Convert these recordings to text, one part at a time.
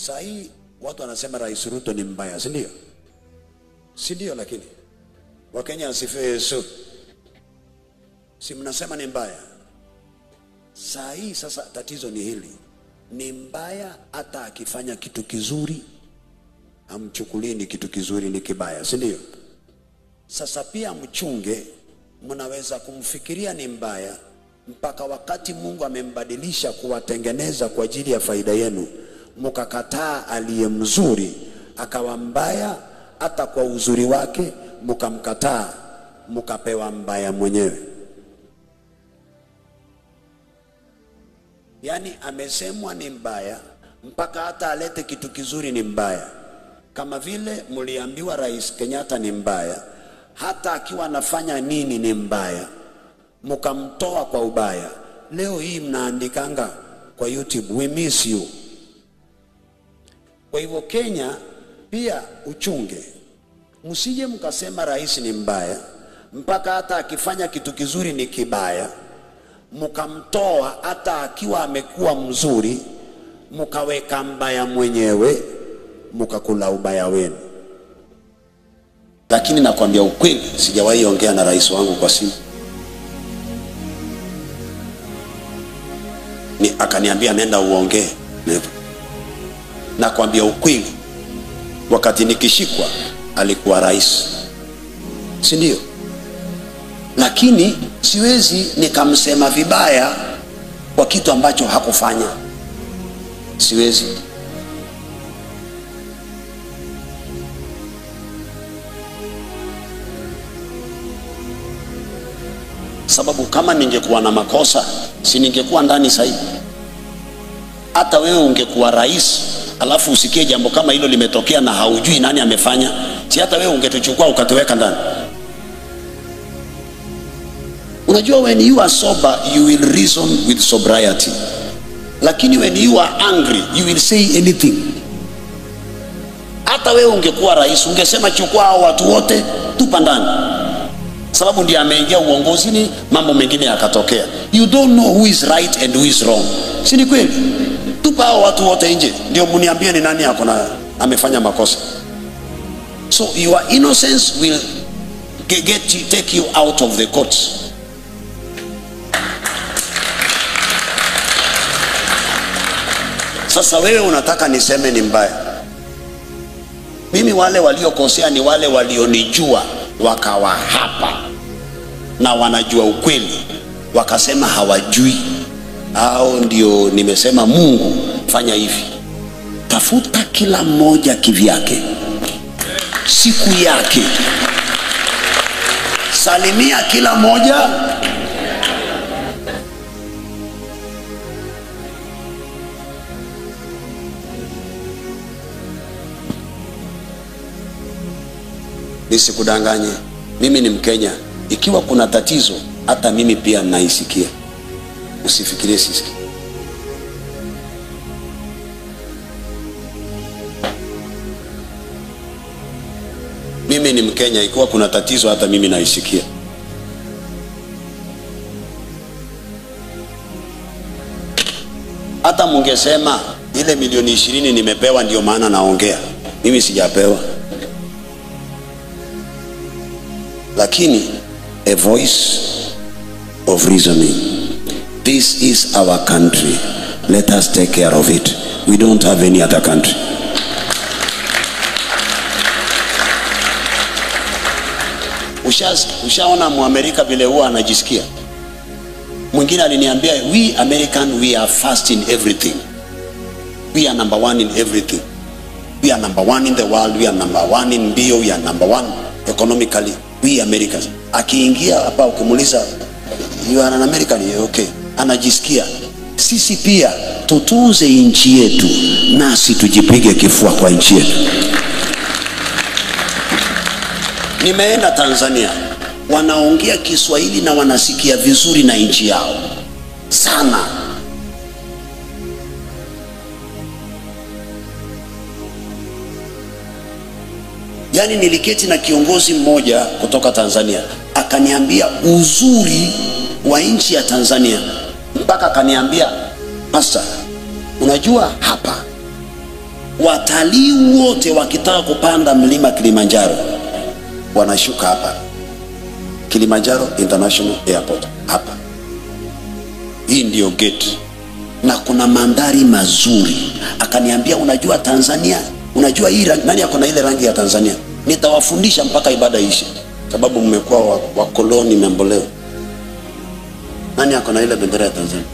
Saa hii watu wanasema Rais Ruto ni mbaya, si ndio? Si ndio? Lakini Wakenya asifiwe Yesu. Si mnasema ni mbaya? Saa hii sasa tatizo ni hili. Ni mbaya hata akifanya kitu kizuri, amchukulie ni kitu kizuri ni kibaya, si ndio? Sasa pia mchunge, mnaweza kumfikiria ni mbaya mpaka wakati Mungu amembadilisha kuwatengeneza kwa ajili ya faida yenu, mukakataa aliye mzuri akawa mbaya, hata kwa uzuri wake mukamkataa, mukapewa mbaya mwenyewe. Yani amesemwa ni mbaya mpaka hata alete kitu kizuri ni mbaya. Kama vile mliambiwa Rais Kenyatta ni mbaya, hata akiwa anafanya nini ni mbaya, mukamtoa kwa ubaya. Leo hii mnaandikanga kwa YouTube, we miss you. Kwa hivyo Kenya pia uchunge, msije mkasema rais ni mbaya mpaka hata akifanya kitu kizuri ni kibaya, mukamtoa hata akiwa amekuwa mzuri, mukaweka mbaya mwenyewe, mukakula ubaya wenu. Lakini nakwambia ukweli, sijawahi ongea na rais wangu kwa simu ni akaniambia nenda uongee. Nakwambia ukweli, wakati nikishikwa alikuwa rais, si ndio? Lakini siwezi nikamsema vibaya kwa kitu ambacho hakufanya. Siwezi. Sababu kama ningekuwa na makosa, si ningekuwa ndani sasa. Hata wewe ungekuwa rais, alafu usikie jambo kama hilo limetokea na haujui nani amefanya, si hata wewe ungetuchukua ukatuweka ndani? Unajua, when you are sober you will reason with sobriety, lakini when you are angry you will say anything. Hata wewe ungekuwa rais ungesema chukua hao watu wote tupa ndani, sababu ndiye ameingia uongozini, mambo mengine yakatokea. You don't know who is right and who is wrong, si ni kweli? Tupa hao watu wote nje ndio mniambie ni nani amefanya makosa. So your innocence will take you out of the courts. Sasa wewe unataka niseme ni mbaya? Mimi wale waliokosea ni wale walionijua wakawa hapa na wanajua ukweli wakasema hawajui, au ndio nimesema Mungu fanya hivi. Tafuta kila mmoja kivyake, siku yake, salimia kila mmoja. Nisikudanganye, mimi ni Mkenya. Ikiwa kuna tatizo hata mimi pia naisikia, usifikirie sisi. Mimi ni Mkenya, ikiwa kuna tatizo hata mimi naisikia. Hata mungesema ile milioni 20 nimepewa ndio maana naongea, mimi sijapewa. Lakini a voice of reasoning. This is our country, let us take care of it. We don't have any other country. Ushaona Muamerika vile huwa anajisikia? Mwingine aliniambia, we American, we are first in everything. We are number one in everything. We are number one in the world. We are number one in bio. We are number one economically. We Americans. Akiingia hapa ukimuuliza you are an American, okay, anajisikia. Sisi pia tutunze nchi yetu, nasi tujipige kifua kwa nchi yetu. Nimeenda Tanzania, wanaongea Kiswahili na wanasikia vizuri na nchi yao sana. Yani niliketi na kiongozi mmoja kutoka Tanzania, akaniambia uzuri wa nchi ya Tanzania, mpaka akaniambia, Pastor, unajua hapa watalii wote wakitaka kupanda mlima Kilimanjaro wanashuka hapa Kilimanjaro International Airport hapa. Hii ndio gate na kuna mandhari mazuri. Akaniambia, unajua Tanzania, unajua hii nani yako na ile rangi ya Tanzania? Nitawafundisha mpaka ibada ishi, sababu mmekuwa wakoloni mamboleo. Nani yako na ile bendera ya Tanzania?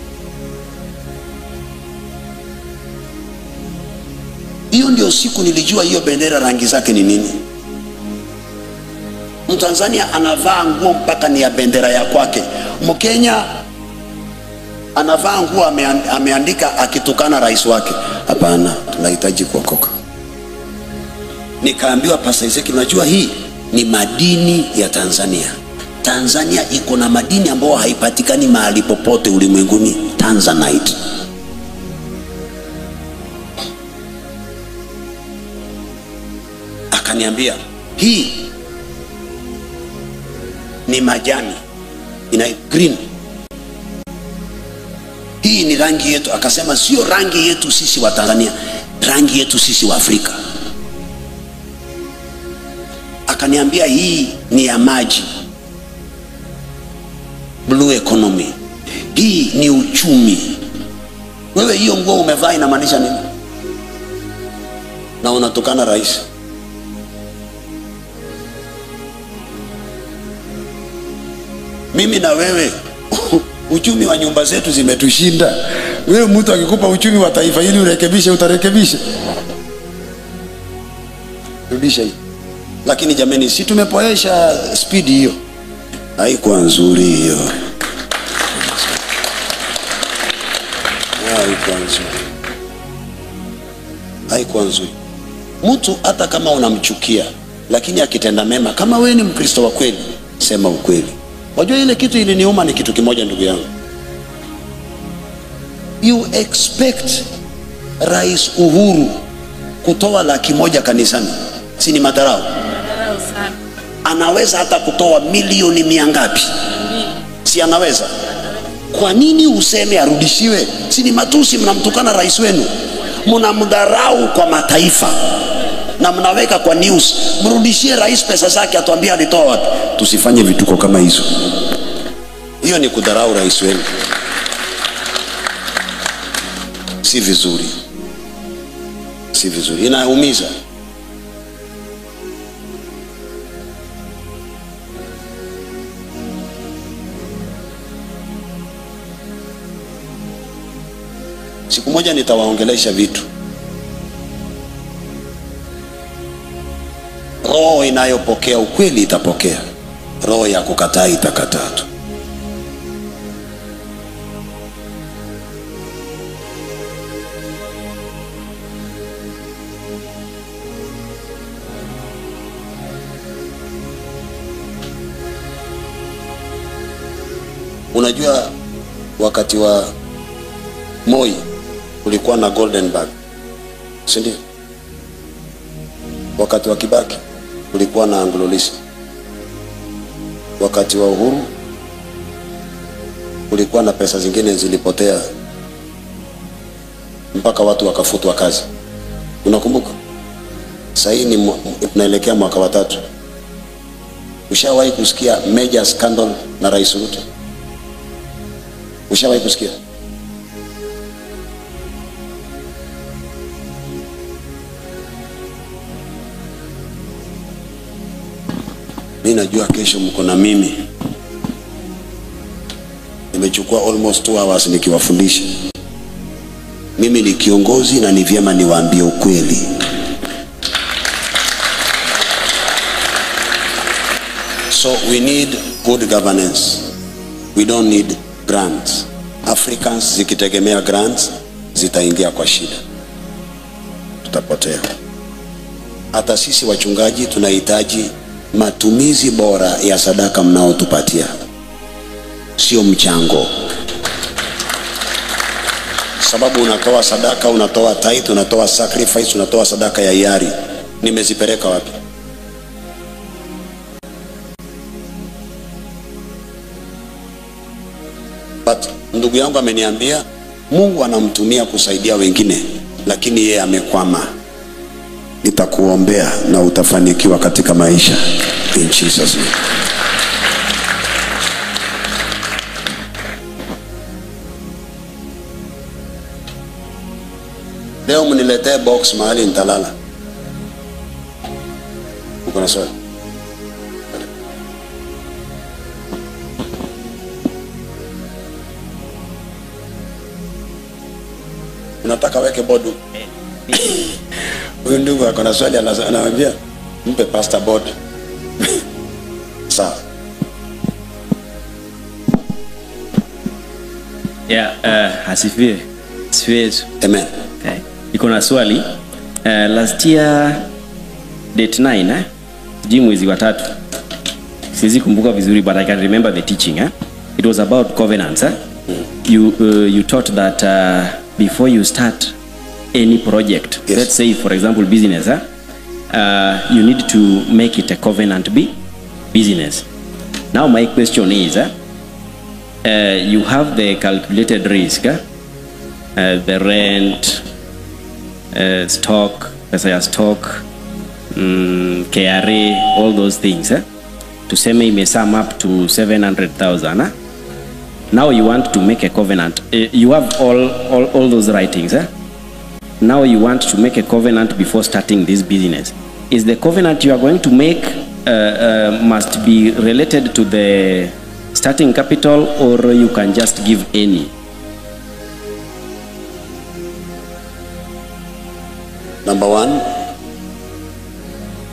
Hiyo ndio siku nilijua hiyo bendera rangi zake ni nini. Mtanzania anavaa nguo mpaka ni ya bendera ya kwake. Mkenya anavaa nguo ameandika akitukana rais wake. Hapana, tunahitaji kuokoka. Nikaambiwa, Pastor Ezekiel, unajua hii ni madini ya Tanzania. Tanzania iko na madini ambayo haipatikani mahali popote ulimwenguni, Tanzanite. Akaniambia, hii ni majani ina green, hii ni rangi yetu. Akasema sio rangi yetu sisi wa Tanzania, rangi yetu sisi wa Afrika. Akaniambia hii ni ya maji, blue economy. Hii ni uchumi. Wewe hiyo nguo umevaa inamaanisha nini? Na unatukana rais. Mimi na wewe uchumi wa nyumba zetu zimetushinda. Wewe mtu akikupa uchumi wa taifa ili urekebishe, utarekebisha? Rudisha hii. Lakini jameni, si tumepoesha speed hiyo? Haikuwa nzuri hiyo. Haikuwa nzuri. Mtu hata kama unamchukia, lakini akitenda mema, kama wewe ni Mkristo wa kweli, sema ukweli. Wajua ile kitu iliniuma ni kitu kimoja, ndugu yangu. You expect Rais Uhuru kutoa 100,000 kanisani? Si ni madharau? Sana. Anaweza hata kutoa milioni 100 si anaweza? Kwa nini useme arudishiwe? Si ni matusi? Mnamtukana rais wenu, mnamdharau kwa mataifa na mnaweka kwa news. Mrudishie rais pesa zake, atuambie alitoa wapi. Tusifanye vituko kama hizo. Hiyo ni kudharau rais wenu, si vizuri, si vizuri, inaumiza. Siku moja nitawaongelesha vitu. Roho inayopokea ukweli itapokea, roho ya kukataa itakataa tu. Unajua wakati wa Moi kulikuwa na Golden Bag, si ndio? Wakati wa Kibaki kulikuwa na Anglo-Lisa. Wakati wa Uhuru kulikuwa na pesa zingine zilipotea mpaka watu wakafutwa kazi. Unakumbuka? Sasa hii ni tunaelekea mwaka wa 3. Ushawahi kusikia major scandal na Rais Ruto? Ushawahi kusikia? Mimi najua kesho mko na mimi. Nimechukua almost 2 hours nikiwafundisha. Mimi ni kiongozi na ni vyema niwaambie ukweli. So we need good governance. We don't need grants. Africans zikitegemea grants zitaingia kwa shida, tutapotea. Hata sisi wachungaji tunahitaji matumizi bora ya sadaka mnaotupatia, sio mchango. Sababu unatoa sadaka, unatoa tithe, unatoa sacrifice, unatoa sadaka ya hiari. Nimezipeleka wapi? But ndugu yangu ameniambia Mungu anamtumia kusaidia wengine, lakini yeye amekwama. nitakuombea na utafanikiwa katika maisha. In Jesus name. Leo mniletee box mahali nitalala. Uko na swali? Unataka weke bodu? Huyu ndugu ako na swali anamwambia mpe pastor board. Sawa. Asifiwe. Sifiwe. Amen. Okay. Iko na swali. Last year date 9 sijui mwezi wa 3. Siwezi kumbuka vizuri, but I can remember the teaching. It was about covenants. You taught that before you start any project, yes, let's say for example business, you need to make it a covenant business. Now my question is, you have the calculated risk, the rent, stock, stock, KRA, all those things, to say may sum up to 700,000. Now you want to make a covenant. You have all those writings. Now you want to make a covenant before starting this business. Is the covenant you are going to make must be related to the starting capital, or you can just give any? Number one,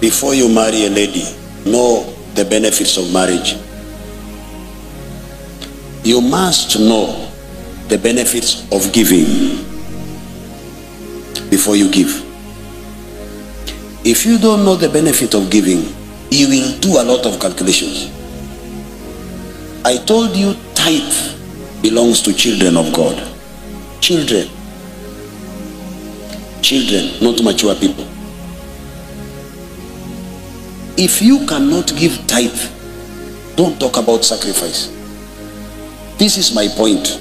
before you marry a lady, know the benefits of marriage. You must know the benefits of giving before you give. If you don't know the benefit of giving, you will do a lot of calculations. I told you tithe belongs to children of God. Children. Children, not mature people. If you cannot give tithe, don't talk about sacrifice. This is my point.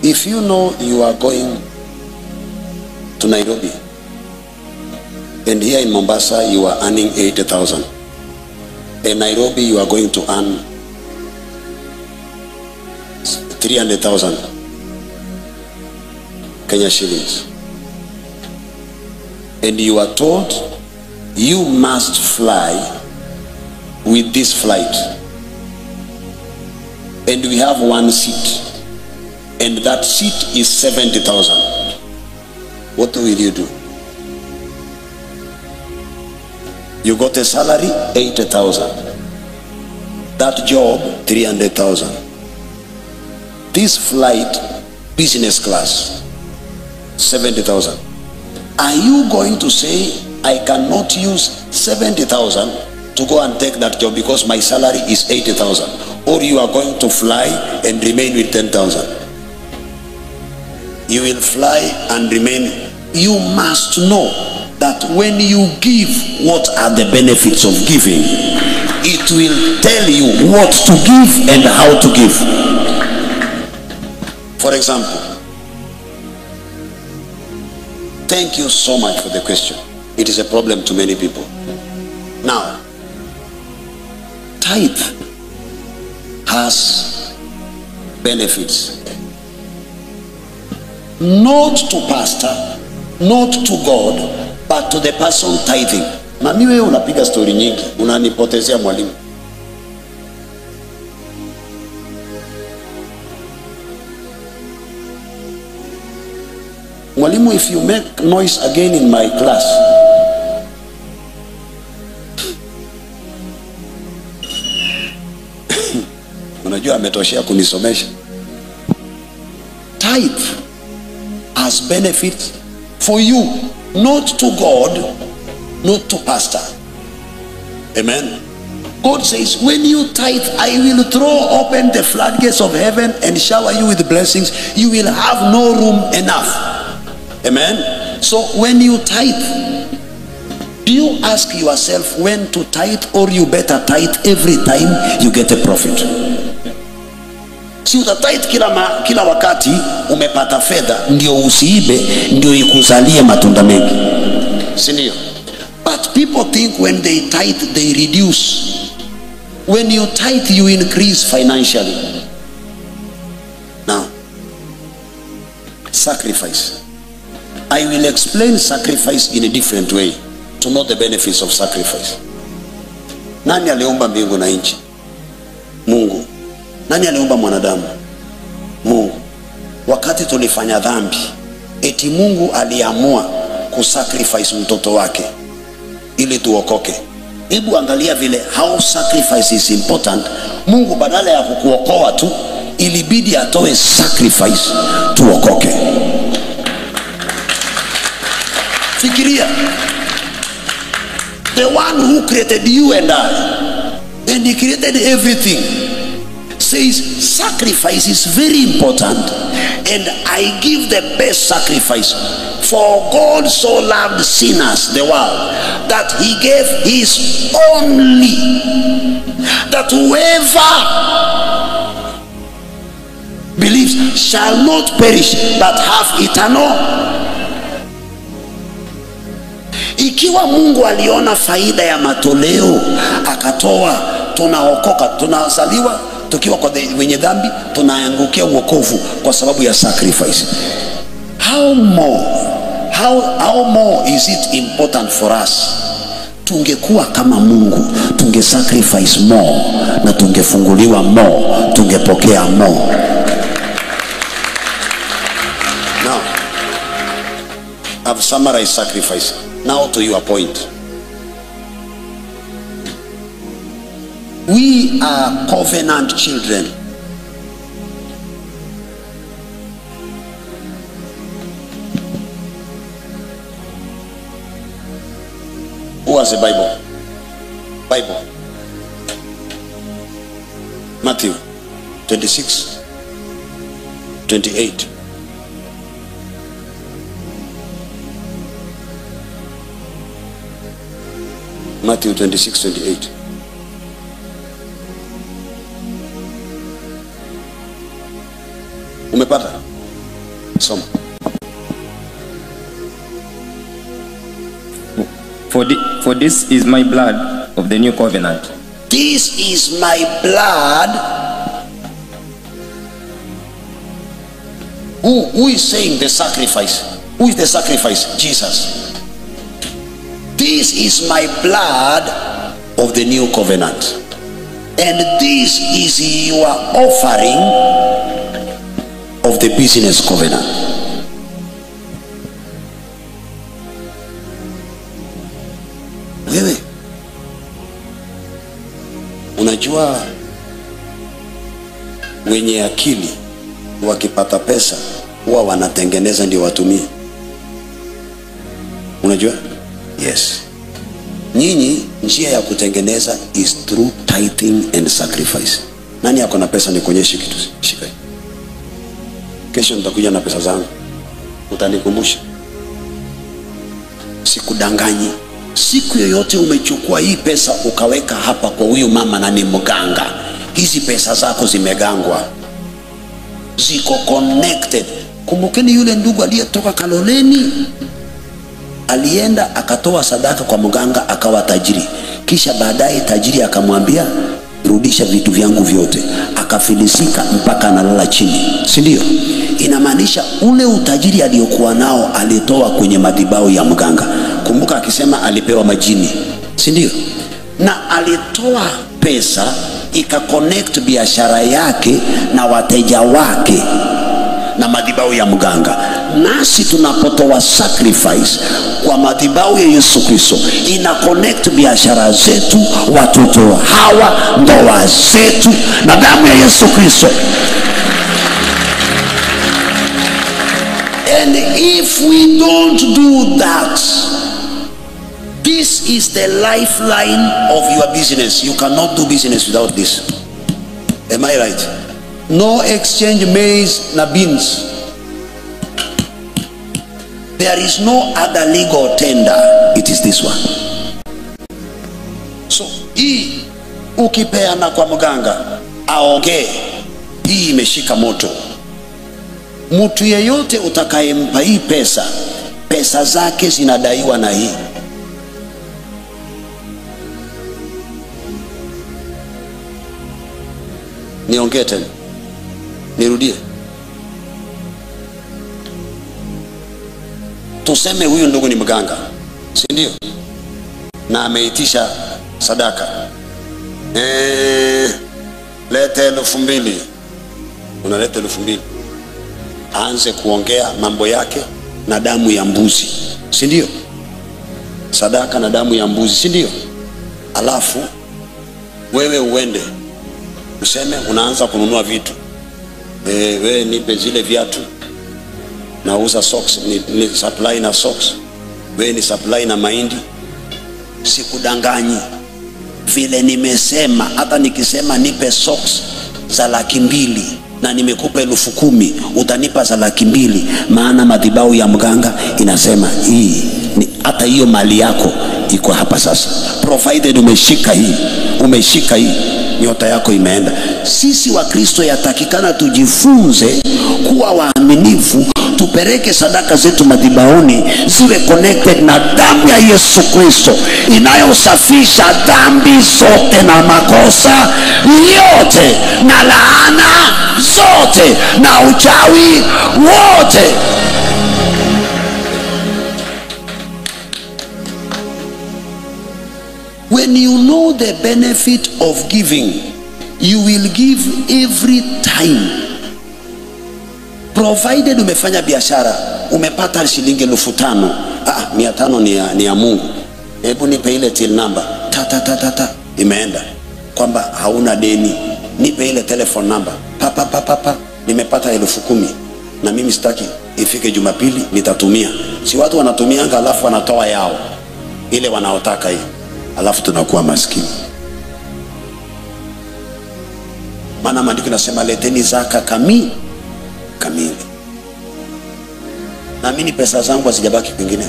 If you know you are going to Nairobi, and here in Mombasa you are earning 80,000, in Nairobi you are going to earn 300,000 Kenya shillings, and you are told you must fly with this flight, and we have one seat, and that seat is 70,000. What will you do? You got a salary 80,000, that job 300,000, this flight business class 70,000. Are you going to say I cannot use 70,000 to go and take that job because my salary is 80,000, or you are going to fly and remain with 10,000? You will fly and remain. You must know that when you give, what are the benefits of giving? It will tell you what to give and how to give. For example, thank you so much for the question. It is a problem to many people. Now, tithe has benefits. Not to pastor, not to God, but to the person tithing. Mami wewe unapiga story nyingi, unanipotezea mwalimu. Mwalimu, if you make noise again in my class, unajua ametoshea kunisomesha. Tithe has benefits for you, not to God, not to pastor. Amen. God says, when you tithe, I will throw open the floodgates of heaven and shower you with blessings. You will have no room enough. Amen. So when you tithe, Do you ask yourself when to tithe, or you better tithe every time you get a profit? Si utatithe kila wakati umepata fedha ndio usiibe ndio ikuzalie matunda mengi, si ndio? But people think when they tithe they reduce. When you tithe you increase financially. Now, sacrifice. I will explain sacrifice in a different way to know the benefits of sacrifice. Nani aliumba mbingu na nchi? Mungu. Nani aliumba mwanadamu? Mungu. Wakati tulifanya dhambi, eti Mungu aliamua kusacrifice mtoto wake ili tuokoke. Hebu angalia vile how sacrifice is important. Mungu badala ya kukuokoa tu, ilibidi atoe sacrifice tuokoke. Fikiria, the one who created you and I, and he created everything, says sacrifice is very important, and I give the best sacrifice. For God so loved sinners, the world, that he gave his only, that whoever believes shall not perish but have eternal. Ikiwa Mungu aliona faida ya matoleo akatoa, tunaokoka, tunazaliwa tukiwa kwa wenye dhambi, tunaangukia wokovu kwa sababu ya sacrifice. How more is it important for us? Tungekuwa kama Mungu, tunge sacrifice more na tungefunguliwa more, tungepokea more. Now, I've summarized sacrifice. Now to your point. We are covenant children. Who has the Bible? Bible. Matthew 26, 28. Matthew 26, 28. Umepata? Soma. For this is my blood of the new covenant. This is my blood. Who is saying the sacrifice? Who is the sacrifice? Jesus. This is my blood of the new covenant, and this is your offering of the business covenant. Wewe unajua wenye akili wakipata pesa huwa wanatengeneza ndio watumie. Unajua? Yes. Nyinyi njia ya kutengeneza is through tithing and sacrifice. Nani yako na pesa nikuonyeshe kitu? Shika. Kesho nitakuja na pesa zangu. Utanikumbusha. Sikudanganyi. Siku yoyote umechukua hii pesa ukaweka hapa kwa huyu mama na ni mganga, hizi pesa zako zimegangwa. Ziko connected. Kumbukeni yule ndugu aliyetoka Kaloleni, alienda akatoa sadaka kwa mganga akawa tajiri. Kisha baadaye tajiri akamwambia rudisha vitu vyangu vyote. Akafilisika mpaka analala chini. Si ndio? Inamaanisha ule utajiri aliokuwa nao alitoa kwenye madhabahu ya mganga. Kumbuka akisema alipewa majini. Si ndio? Na alitoa pesa ika-connect biashara yake na wateja wake na madhabahu ya mganga. Nasi tunapotoa sacrifice kwa madhabahu ya Yesu Kristo, ina connect biashara zetu, watoto hawa, ndoa zetu na damu ya Yesu Kristo. And if we don't do that, this is the lifeline of your business. You cannot do business without this. Am I right? No exchange maize na beans. There is no other legal tender. It is this one. hii ukipeana kwa mganga aongee, hii imeshika moto. Mtu yeyote utakayempa hii pesa zake zinadaiwa na hii. Niongee tena, nirudie. Tuseme huyu ndugu ni mganga, si ndio? Na ameitisha sadaka, lete 2,000. Unaleta 2,000, aanze kuongea mambo yake na damu ya mbuzi, si ndio? Sadaka na damu ya mbuzi, si ndio? Alafu wewe uende useme unaanza kununua vitu. Wewe nipe zile viatu, nauza socks, ni supply na socks. Wewe ni supply na mahindi. Sikudanganyi, vile nimesema. Hata nikisema nipe socks za 200,000 na nimekupa 10,000, utanipa za 200,000, maana madhabahu ya mganga inasema hii ni, hata hiyo mali yako iko hapa sasa. Provided umeshika hii, nyota yako imeenda. Sisi wa Kristo yatakikana tujifunze kuwa waaminifu, tupeleke sadaka zetu madhabahuni ziwe connected na damu ya Yesu Kristo inayosafisha dhambi zote na makosa yote na laana zote na uchawi wote. When you know the benefit of giving, you will give every time. Provided umefanya biashara, umepata shilingi 5,000, 500 ni ya Mungu. Hebu nipe ile till number, imeenda. Kwamba hauna deni, nipe ile telephone number, nimepata 10,000 na mimi sitaki ifike Jumapili, nitatumia. Si watu wanatumianga alafu wanatoa yao ile wanaotaka hii, alafu tunakuwa maskini. Maana maandiko yanasema leteni zaka kamili. Na mimi pesa zangu hazijabaki kwingine.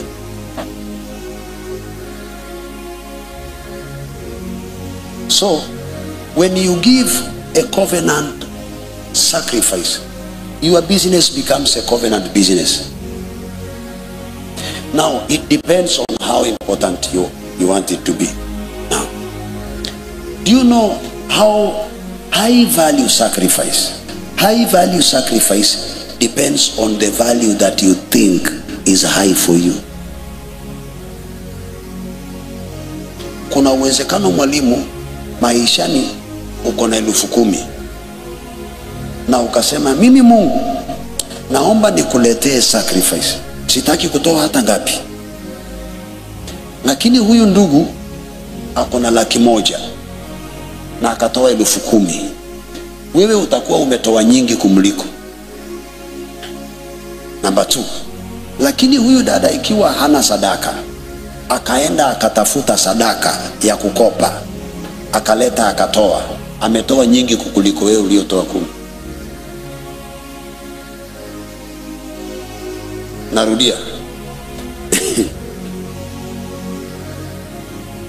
So when you give a covenant sacrifice, your business becomes a covenant business. Now it depends on how important you want it to be. Now, do you know how high value sacrifice depends on the value that you think is high for you. Kuna uwezekano mwalimu, maishani uko na 10,000 na ukasema mimi Mungu naomba nikuletee sacrifice, sitaki kutoa hata ngapi. Lakini huyu ndugu ako na 100,000 na akatoa 10,000. Wewe utakuwa umetoa nyingi kumliko. Number 2, lakini huyu dada ikiwa hana sadaka, akaenda akatafuta sadaka ya kukopa, akaleta akatoa, ametoa nyingi kukuliko wewe uliotoa 10. Narudia.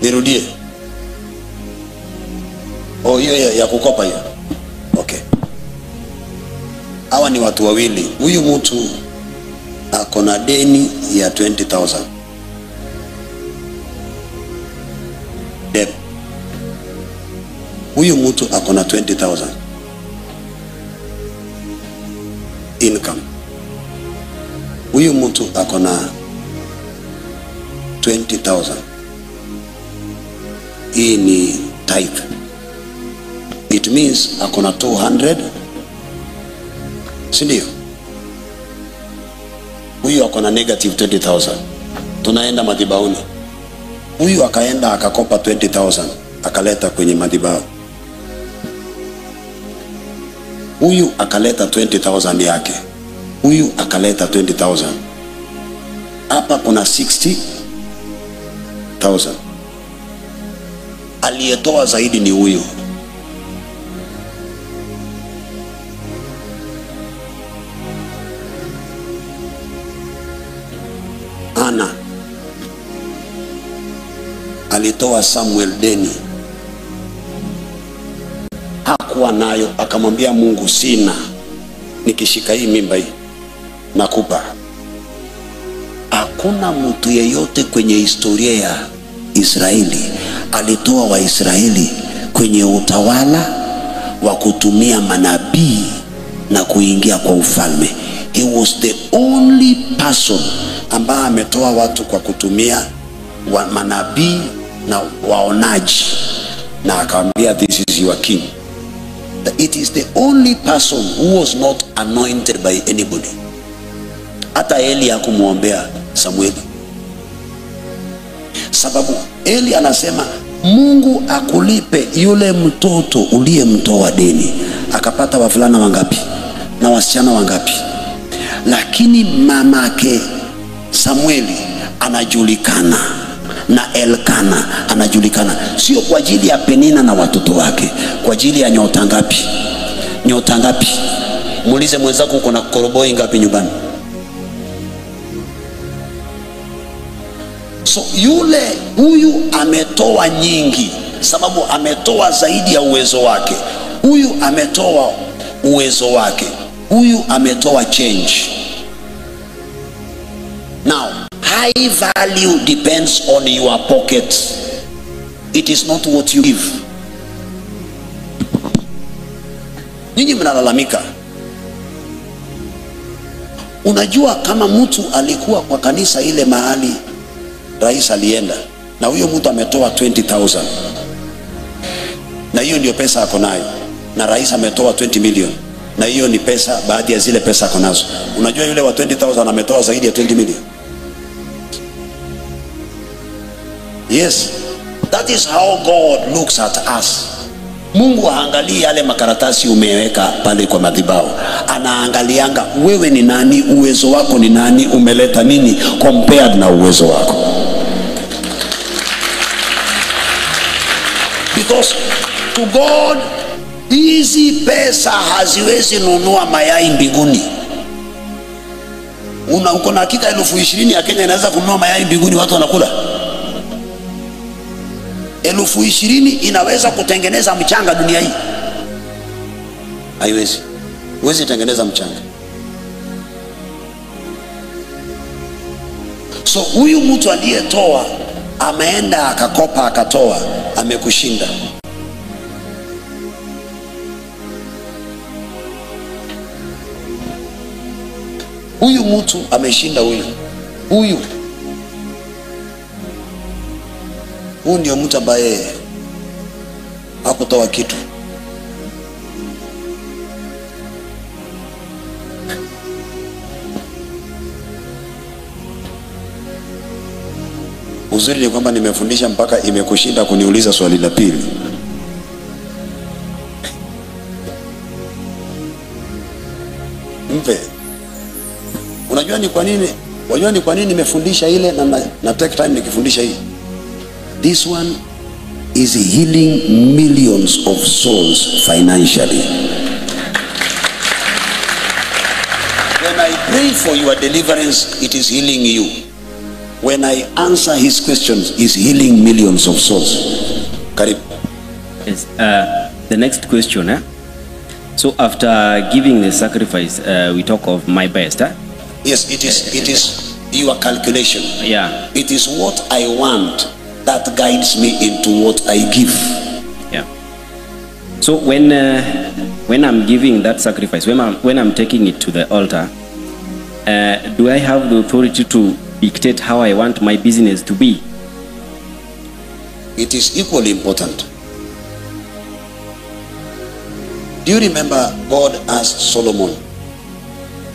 Nirudie. Hiyo ya kukopa hiyo. Okay. Hawa ni watu wawili. Huyu mtu ako na deni ya 20,000. Debt. Huyu mtu ako na 20,000. Income. Huyu mtu ako na 20,000. Hii ni tithe. It means ako na 200. Si ndio? Huyu ako na negative 20,000. Tunaenda madhabahuni. Huyu akaenda akakopa 20,000 akaleta kwenye madhabahu. Huyu akaleta 20,000 yake. Huyu akaleta 20,000. Hapa kuna 60,000. Aliyetoa zaidi ni huyu. Ana alitoa Samuel deni hakuwa nayo, akamwambia Mungu, sina, nikishika hii mimba hii nakupa. Hakuna mtu yeyote kwenye historia ya Israeli alitoa Waisraeli kwenye utawala wa kutumia manabii na kuingia kwa ufalme. He was the only person ambaye ametoa watu kwa kutumia manabii na waonaji, na akamwambia this is your king. It is the only person who was not anointed by anybody. Hata Eli hakumuombea Samueli, sababu Eli anasema Mungu akulipe yule mtoto uliyemtoa deni. Akapata wavulana wangapi na wasichana wangapi? Lakini mamake Samueli anajulikana na Elkana anajulikana, sio kwa ajili ya Penina na watoto wake, kwa ajili ya nyota ngapi? Nyota ngapi? Muulize mwenzako uko na koroboi ngapi nyumbani? So huyu ametoa nyingi, sababu ametoa zaidi ya uwezo wake. Huyu ametoa uwezo wake, huyu ametoa change. Now, high value depends on your pocket. It is not what you give. Nyinyi mnalalamika. Unajua kama mtu alikuwa kwa kanisa ile mahali rais alienda, na huyo mtu ametoa 20,000, na hiyo ndio pesa ako nayo, na rais ametoa 20 million, na hiyo ni pesa, baadhi ya zile pesa ako nazo. Unajua yule wa 20,000 ametoa zaidi ya 20 million. Yes, that is how God looks at us. Mungu haangalii yale makaratasi umeweka pale kwa madhabahu, anaangalianga wewe ni nani, uwezo wako ni nani, umeleta nini compared na uwezo wako. Because to God hizi pesa haziwezi nunua mayai mbinguni. Uko na hakika 20,000 ya Kenya inaweza kununua mayai mbinguni watu wanakula? 20,000 inaweza kutengeneza mchanga dunia hii? Haiwezi. Huwezi tengeneza mchanga. So huyu mtu aliyetoa ameenda akakopa akatoa, amekushinda. Huyu mtu ameshinda huyu ndio mtu ambaye hakutoa kitu. Uzuri ni kwamba nimefundisha mpaka imekushinda kuniuliza swali la pili. Mpe. Unajua ni kwa nini nimefundisha ile na take time nikifundisha hii? This one is healing millions of souls financially. When I pray for your deliverance, it is healing you. When I answer his questions, is healing millions of souls. Karibu. Yes, the next question. So after giving the sacrifice, we talk of my best. Yes, it is your calculation. Yeah. It is what I want that guides me into what I give. Yeah. So when I'm giving that sacrifice, when I'm taking it to the altar, do I have the authority to dictate how I want my business to be? It is equally important. Do you remember God asked Solomon,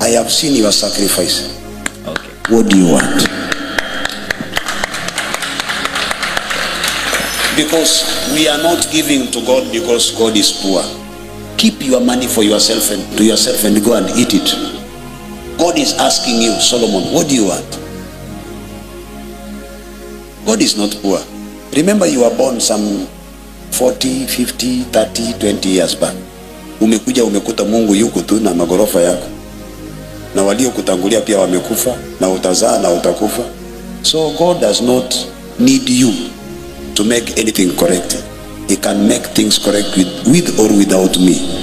I have seen your sacrifice. Okay. What do you want? Because we are not giving to God because God is poor. Keep your money for yourself and to yourself and go and eat it. God is asking you, Solomon, what do you want? God is not poor. Remember, you were born some 40, 50, 30, 20 years back. Umekuja umekuta Mungu yuko tu na magorofa yako, na walio kutangulia pia wamekufa, na utazaa na utakufa. So God does not need you to make anything correct. he can make things correct with or without me.